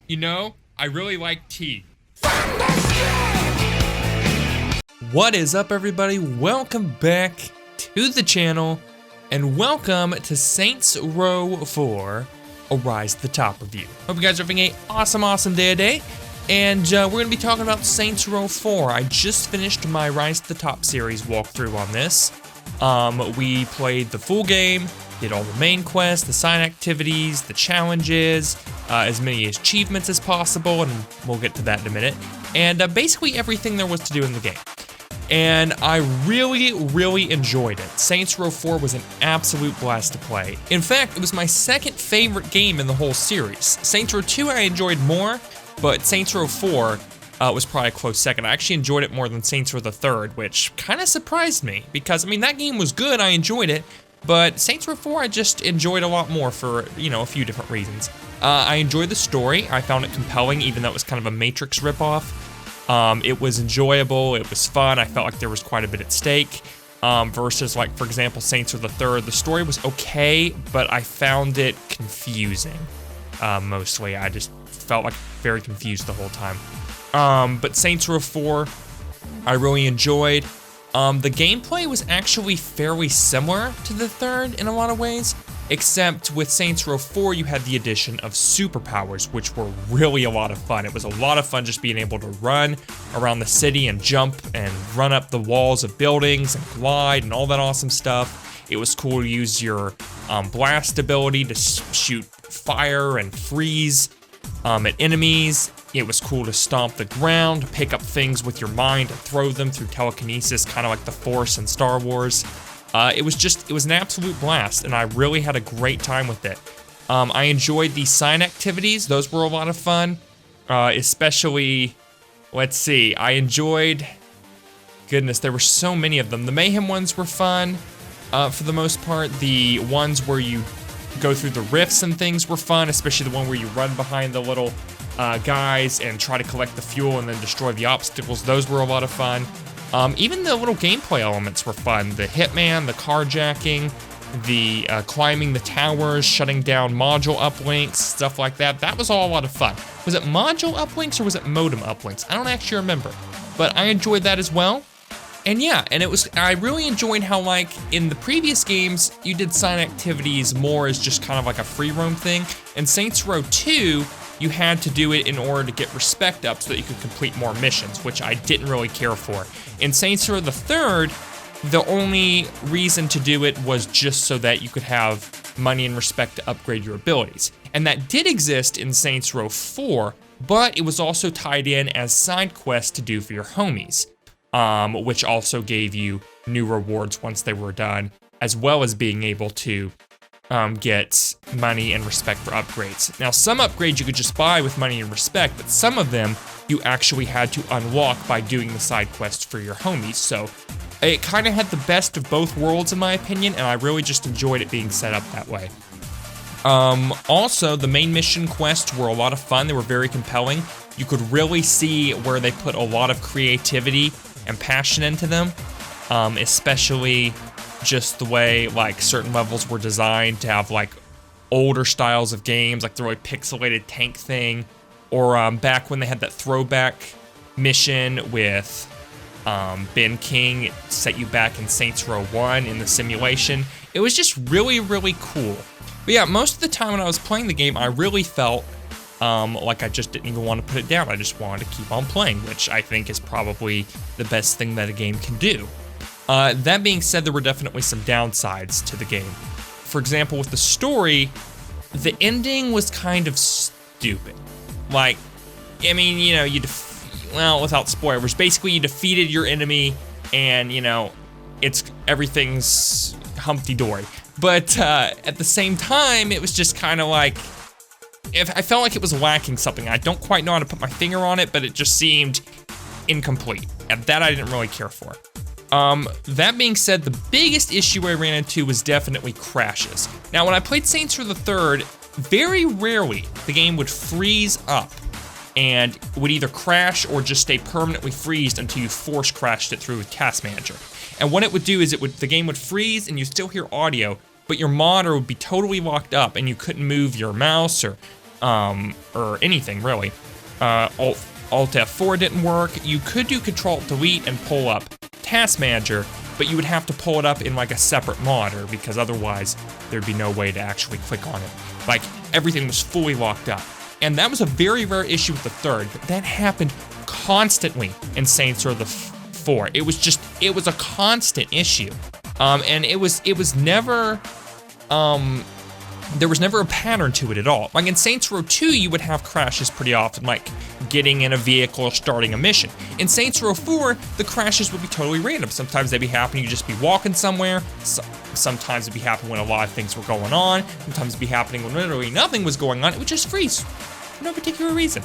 You know, I really like tea. What is up, everybody? Welcome back to the channel, and welcome to Saints Row 4, a Rise to the Top review. Hope you guys are having an awesome day today, and we're going to be talking about Saints Row 4. I just finished my Rise to the Top series walkthrough on this. We played the full game, did all the main quests, the side activities, the challenges, as many achievements as possible, and we'll get to that in a minute, and basically everything there was to do in the game. And I really enjoyed it. Saints Row 4 was an absolute blast to play. In fact, it was my second favorite game in the whole series. Saints Row 2 I enjoyed more, but Saints Row 4 was probably a close second. I actually enjoyed it more than Saints Row the Third, which kind of surprised me, because, I mean, that game was good, I enjoyed it, but Saints Row 4 I just enjoyed a lot more for, you know, a few different reasons. I enjoyed the story. I found it compelling, even though it was kind of a Matrix ripoff. It was enjoyable, it was fun, I felt like there was quite a bit at stake, versus, like, for example, Saints Row the Third. The story was okay, but I found it confusing, mostly. I just felt like very confused the whole time. But Saints Row 4, I really enjoyed. The gameplay was actually fairly similar to the third in a lot of ways, except with Saints Row 4, you had the addition of superpowers, which were really a lot of fun. It was a lot of fun just being able to run around the city and jump and run up the walls of buildings and glide and all that awesome stuff. It was cool to use your blast ability to shoot fire and freeze at enemies. It was cool to stomp the ground, pick up things with your mind and throw them through telekinesis, kind of like the Force in Star Wars. It was an absolute blast, and I really had a great time with it. I enjoyed the sign activities. Those were a lot of fun, especially, let's see, I enjoyed, goodness, there were so many of them. The Mayhem ones were fun, for the most part. The ones where you go through the rifts and things were fun, especially the one where you run behind the little guys and try to collect the fuel and then destroy the obstacles. Those were a lot of fun. Even the little gameplay elements were fun. The hitman, the carjacking, the climbing the towers, shutting down module uplinks, stuff like that. That was all a lot of fun. Was it module uplinks or was it modem uplinks? I don't actually remember, but I enjoyed that as well. And yeah, and I really enjoyed how, like, in the previous games, you did sign activities more as just kind of like a free roam thing. In Saints Row 2, you had to do it in order to get respect up so that you could complete more missions, which I didn't really care for. In Saints Row the Third, the only reason to do it was just so that you could have money and respect to upgrade your abilities. And that did exist in Saints Row 4, but it was also tied in as side quests to do for your homies, which also gave you new rewards once they were done, as well as being able to get money and respect for upgrades. Now, some upgrades you could just buy with money and respect, but some of them you actually had to unlock by doing the side quests for your homies. So it kind of had the best of both worlds, in my opinion, and I really just enjoyed it being set up that way. Also, the main mission quests were a lot of fun. They were very compelling. You could really see where they put a lot of creativity and passion into them, especially just the way, like, certain levels were designed to have, like, older styles of games, like the really pixelated tank thing, or back when they had that throwback mission with Ben King. It set you back in Saints Row 1 in the simulation. It was just really cool. But yeah, most of the time when I was playing the game, I really felt like I just didn't even want to put it down. I just wanted to keep on playing, which I think is probably the best thing that a game can do. That being said, there were definitely some downsides to the game. For example, with the story, the ending was kind of stupid. Like, I mean, you know, well, without spoilers, basically you defeated your enemy and, you know, everything's humpty-dory. But at the same time, it was just kind of like, I felt like it was lacking something. I don't quite know how to put my finger on it, but it just seemed incomplete. And that I didn't really care for. That being said, the biggest issue I ran into was definitely crashes. Now, when I played Saints Row the Third, very rarely the game would freeze up and would either crash or just stay permanently freezed until you force crashed it through with Task Manager. And what it would do is the game would freeze and you still hear audio, but your monitor would be totally locked up and you couldn't move your mouse or or anything really. Alt F4 didn't work. You could do Control Delete and pull up Task Manager, but you would have to pull it up in like a separate monitor because otherwise there'd be no way to actually click on it. Like everything was fully locked up. And that was a very rare issue with the third, but that happened constantly in Saints Row the 4. It was a constant issue. And it was never, there was never a pattern to it at all. Like in Saints Row 2, you would have crashes pretty often, like getting in a vehicle or starting a mission. In Saints Row 4, the crashes would be totally random. Sometimes they'd be happening, you'd just be walking somewhere. Sometimes it'd be happening when a lot of things were going on. Sometimes it'd be happening when literally nothing was going on. It would just freeze for no particular reason.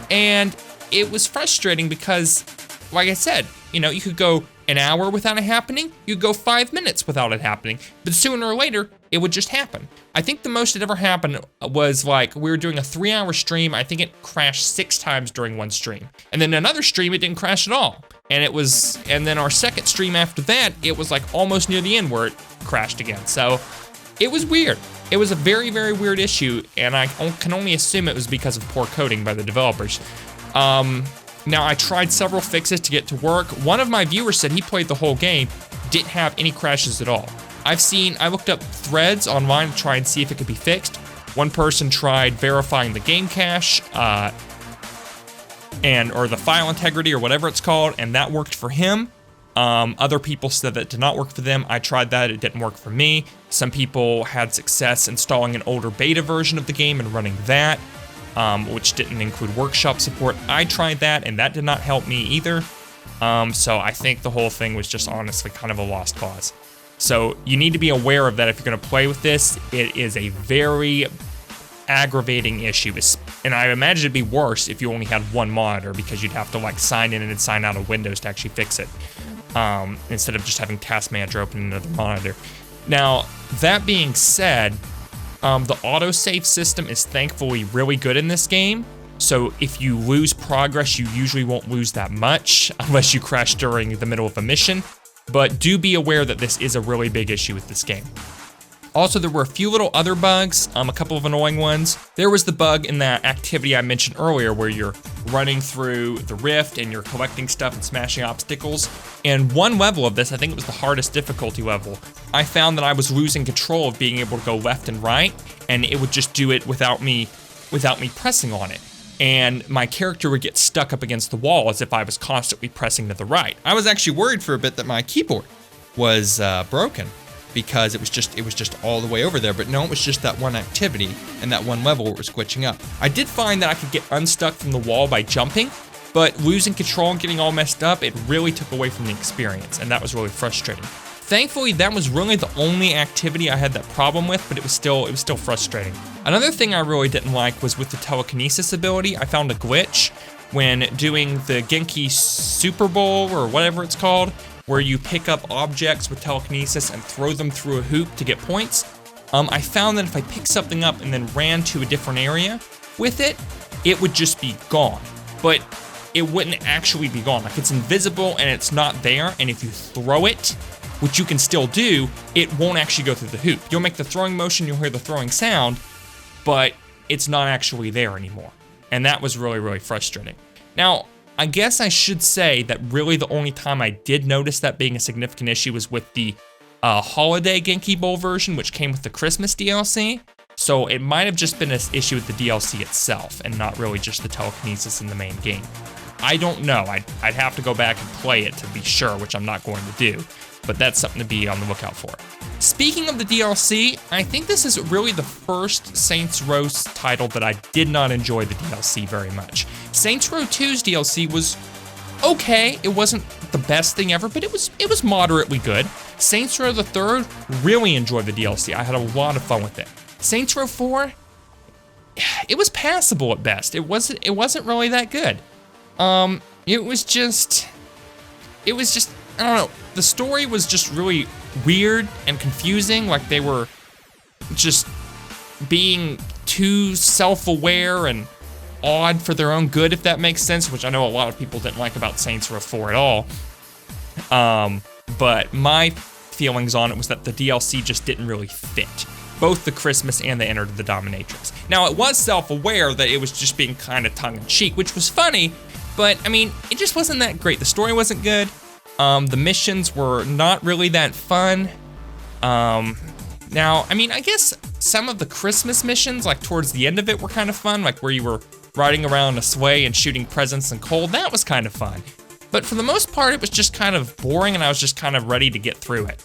And it was frustrating because, like I said, you could go an hour without it happening, you'd go 5 minutes without it happening, but sooner or later, it would just happen. I think the most that ever happened was like, we were doing a 3-hour stream, I think it crashed 6 times during one stream. And then another stream, it didn't crash at all. And then our second stream after that, it was like almost near the end where it crashed again. So it was weird. It was a very, very weird issue, and I can only assume it was because of poor coding by the developers. Now, I tried several fixes to get to work. One of my viewers said he played the whole game, didn't have any crashes at all. I looked up threads online to try and see if it could be fixed. One person tried verifying the game cache, or the file integrity or whatever it's called, and that worked for him. Other people said that did not work for them. I tried that, it didn't work for me. Some people had success installing an older beta version of the game and running that. Which didn't include workshop support. I tried that, and that did not help me either. So I think the whole thing was just honestly kind of a lost cause. So you need to be aware of that if you're going to play with this. It is a very aggravating issue, and I imagine it'd be worse if you only had one monitor because you'd have to like sign in and sign out of Windows to actually fix it, instead of just having Task Manager open another monitor. Now, that being said, the autosave system is thankfully really good in this game, so if you lose progress, you usually won't lose that much unless you crash during the middle of a mission, but do be aware that this is a really big issue with this game. Also, there were a few little other bugs, a couple of annoying ones. There was the bug in that activity I mentioned earlier where you're running through the rift and you're collecting stuff and smashing obstacles. And one level of this, I think it was the hardest difficulty level, I found that I was losing control of being able to go left and right, and it would just do it without me pressing on it. And my character would get stuck up against the wall as if I was constantly pressing to the right. I was actually worried for a bit that my keyboard was broken, because it was just all the way over there, but no, it was just that one activity and that one level where it was glitching up. I did find that I could get unstuck from the wall by jumping, but losing control and getting all messed up, it really took away from the experience, and that was really frustrating. Thankfully, that was really the only activity I had that problem with, but it was still frustrating. Another thing I really didn't like was with the telekinesis ability. I found a glitch when doing the Genki Super Bowl, or whatever it's called, where you pick up objects with telekinesis and throw them through a hoop to get points. I found that if I picked something up and then ran to a different area with it, it would just be gone. But it wouldn't actually be gone. Like, it's invisible and it's not there, and if you throw it, which you can still do, it won't actually go through the hoop. You'll make the throwing motion, you'll hear the throwing sound, but it's not actually there anymore. And that was really, really frustrating. Now, I guess I should say that really the only time I did notice that being a significant issue was with the Holiday Genki Bowl version, which came with the Christmas DLC. So it might have just been an issue with the DLC itself and not really just the telekinesis in the main game. I don't know. I'd have to go back and play it to be sure, which I'm not going to do, but that's something to be on the lookout for. Speaking of the DLC, I think this is really the first Saints Row title that I did not enjoy the DLC very much. Saints Row 2's DLC was okay. It wasn't the best thing ever, but it was moderately good. Saints Row the 3rd, really enjoyed the DLC. I had a lot of fun with it. Saints Row 4, it was passable at best. It wasn't really that good. It was just, I don't know. The story was just really weird and confusing. Like, they were just being too self-aware and odd for their own good, if that makes sense, which I know a lot of people didn't like about Saints Row 4 at all. But my feelings on it was that the DLC just didn't really fit. both the Christmas and the Enter the Dominatrix. Now, it was self-aware that it was just being kind of tongue-in-cheek, which was funny, but I mean, it just wasn't that great. The story wasn't good. The missions were not really that fun. Now, I mean, I guess some of the Christmas missions, like towards the end of it, were kind of fun, like where you were riding around a sleigh and shooting presents and coal. That was kind of fun. But for the most part, it was just kind of boring, and I was just kind of ready to get through it.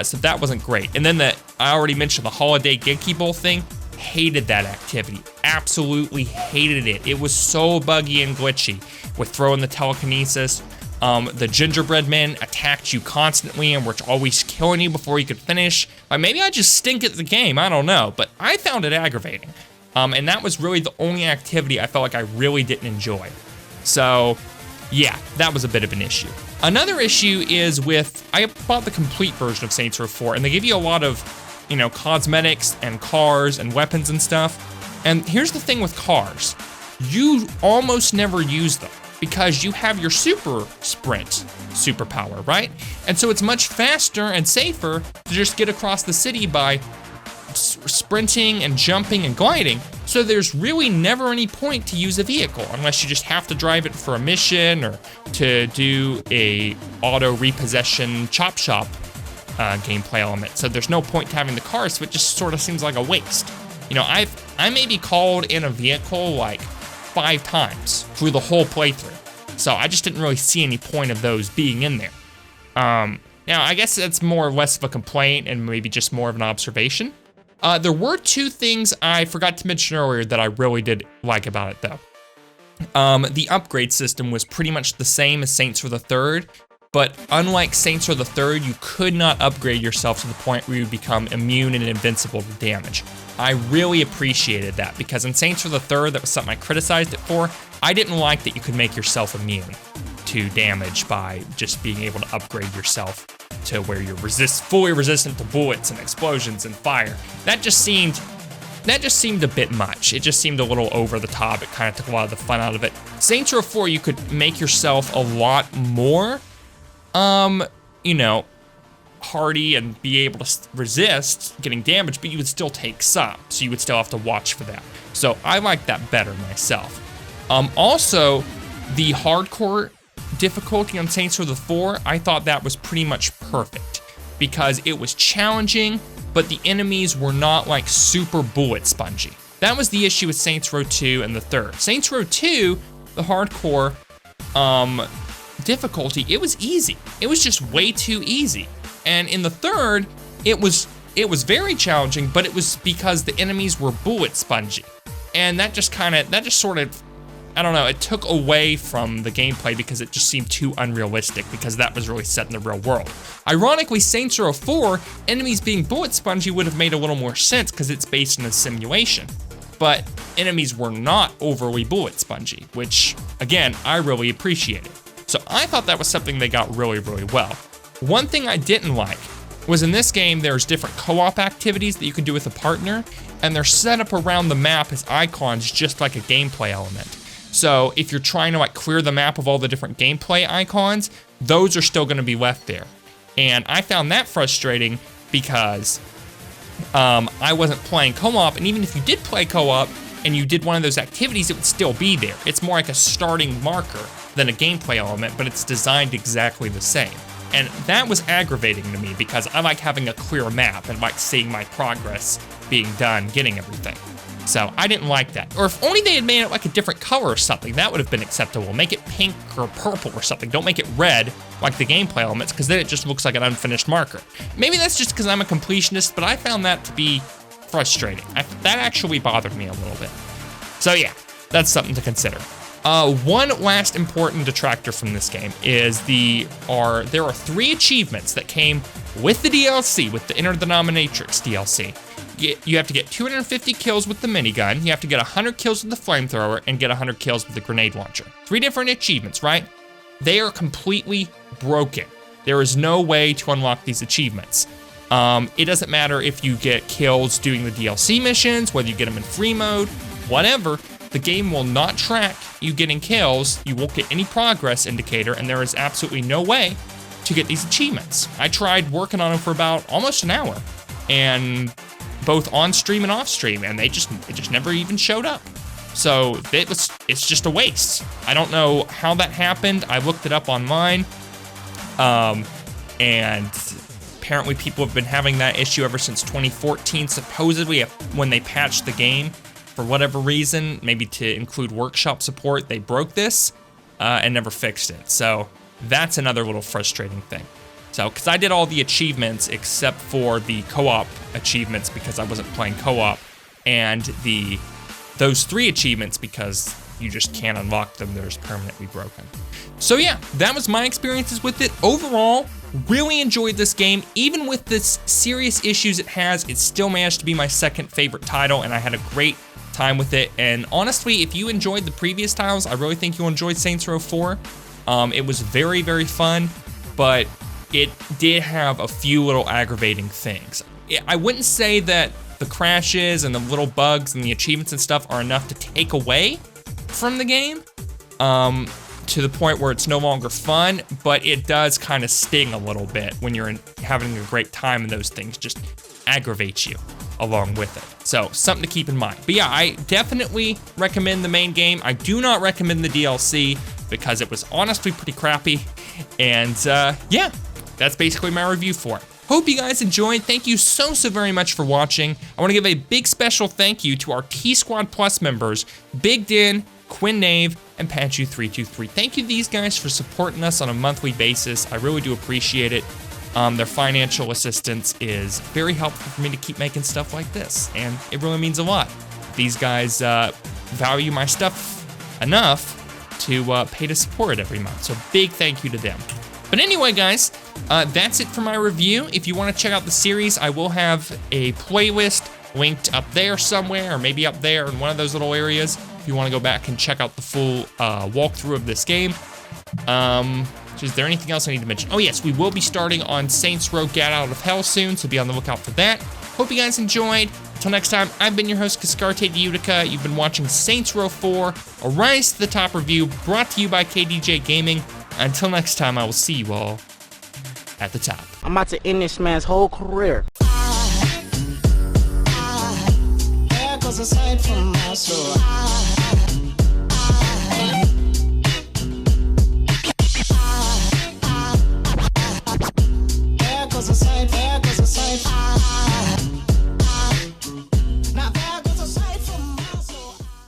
So that wasn't great. And then I already mentioned the Holiday Genki Bowl thing. Hated that activity. Absolutely hated it. It was so buggy and glitchy with throwing the telekinesis. The gingerbread men attacked you constantly and were always killing you before you could finish. Maybe I just stink at the game, I don't know, but I found it aggravating. And that was really the only activity I felt like I really didn't enjoy. So, yeah, that was a bit of an issue. Another issue is I bought the complete version of Saints Row 4, and they give you a lot of, cosmetics and cars and weapons and stuff. And here's the thing with cars. You almost never use them because you have your super sprint superpower, right? And so it's much faster and safer to just get across the city by sprinting and jumping and gliding. So there's really never any point to use a vehicle unless you just have to drive it for a mission or to do a auto repossession chop shop gameplay element. So there's no point to having the car, so it just sort of seems like a waste. I maybe called in a vehicle like 5 times through the whole playthrough. So I just didn't really see any point of those being in there. Now, I guess that's more or less of a complaint and maybe just more of an observation. There were 2 things I forgot to mention earlier that I really did like about it, though. The upgrade system was pretty much the same as Saints Row the Third, but unlike Saints Row the Third, you could not upgrade yourself to the point where you become immune and invincible to damage. I really appreciated that, because in Saints Row the Third, that was something I criticized it for. I didn't like that you could make yourself immune to damage by just being able to upgrade yourself to where you're fully resistant to bullets and explosions and fire. That just seemed a bit much. It just seemed a little over the top. It kind of took a lot of the fun out of it. Saints Row 4, you could make yourself a lot more, hardy and be able to resist getting damaged, but you would still take some, so you would still have to watch for that. So I like that better myself. Also, the hardcore difficulty on Saints Row the 4, I thought that was pretty much perfect because it was challenging, but the enemies were not like super bullet spongy. That was the issue with Saints Row 2 and the Third. Saints Row 2, the hardcore difficulty, it was easy. It was just way too easy. And in the Third, it was very challenging, but it was because the enemies were bullet spongy. And that just sort of, I don't know, it took away from the gameplay because it just seemed too unrealistic because that was really set in the real world. Ironically, Saints Row 4, enemies being bullet spongy would have made a little more sense because it's based in a simulation. But enemies were not overly bullet spongy, which, again, I really appreciated. So I thought that was something they got really, really well. One thing I didn't like was in this game, there's different co-op activities that you can do with a partner, and they're set up around the map as icons just like a gameplay element. So if you're trying to clear the map of all the different gameplay icons, those are still gonna be left there. And I found that frustrating because I wasn't playing co-op, and even if you did play co-op and you did one of those activities, it would still be there. It's more like a starting marker than a gameplay element, but it's designed exactly the same. And that was aggravating to me because I like having a clear map and like seeing my progress being done, getting everything. So I didn't like that. Or if only they had made it like a different color or something, that would have been acceptable. Make it pink or purple or something. Don't make it red like the gameplay elements, because then it just looks like an unfinished marker. Maybe that's just because I'm a completionist, but I found that to be frustrating. That actually bothered me a little bit. So yeah, that's something to consider. One last important detractor from this game is there are 3 achievements that came with the DLC, with the Enter the Dominatrix DLC. You have to get 250 kills with the minigun, you have to get 100 kills with the flamethrower, and get 100 kills with the grenade launcher. 3 different achievements, right? They are completely broken. There is no way to unlock these achievements. It doesn't matter if you get kills doing the DLC missions, whether you get them in free mode, whatever. The game will not track you getting kills, you won't get any progress indicator, and there is absolutely no way to get these achievements. I tried working on them for about almost an hour, and both on stream and off stream, and it just never even showed up. So it's just a waste. I don't know how that happened. I looked it up online, and apparently people have been having that issue ever since 2014, supposedly when they patched the game. For whatever reason, maybe to include workshop support, they broke this and never fixed it. So that's another little frustrating thing. So, because I did all the achievements except for the co-op achievements because I wasn't playing co-op, and those 3 achievements because you just can't unlock them, they're just permanently broken. So yeah, that was my experiences with it. Overall, really enjoyed this game. Even with this serious issues it has, it still managed to be my second favorite title, and I had a great time with it. And honestly, if you enjoyed the previous titles, I really think you'll enjoy Saints Row 4. It was very, very fun, but it did have a few little aggravating things. I wouldn't say that the crashes and the little bugs and the achievements and stuff are enough to take away from the game to the point where it's no longer fun, but it does kind of sting a little bit when you're having a great time, and those things just aggravate you along with it. So something to keep in mind. But yeah, I definitely recommend the main game. I do not recommend the DLC because it was honestly pretty crappy. And yeah, that's basically my review for it. Hope you guys enjoyed. Thank you so very much for watching. I want to give a big special thank you to our T-Squad Plus members, Big Den, Quinn Nave, and Patchu 323. Thank you to these guys for supporting us on a monthly basis. I really do appreciate it. Their financial assistance is very helpful for me to keep making stuff like this, and it really means a lot. These guys value my stuff enough to pay to support it every month, so big thank you to them. But anyway, guys, that's it for my review. If you want to check out the series, I will have a playlist linked up there somewhere, or maybe up there in one of those little areas, if you want to go back and check out the full walkthrough of this game. Is there anything else I need to mention? Oh yes, we will be starting on Saints Row Get Out of Hell soon, so be on the lookout for that. Hope you guys enjoyed. Until next time, I've been your host, Cascarte de Utica. You've been watching Saints Row 4, a Rise to the Top review, brought to you by KDJ Gaming. Until next time, I will see you all at the top. I'm about to end this man's whole career. Aside from my soul.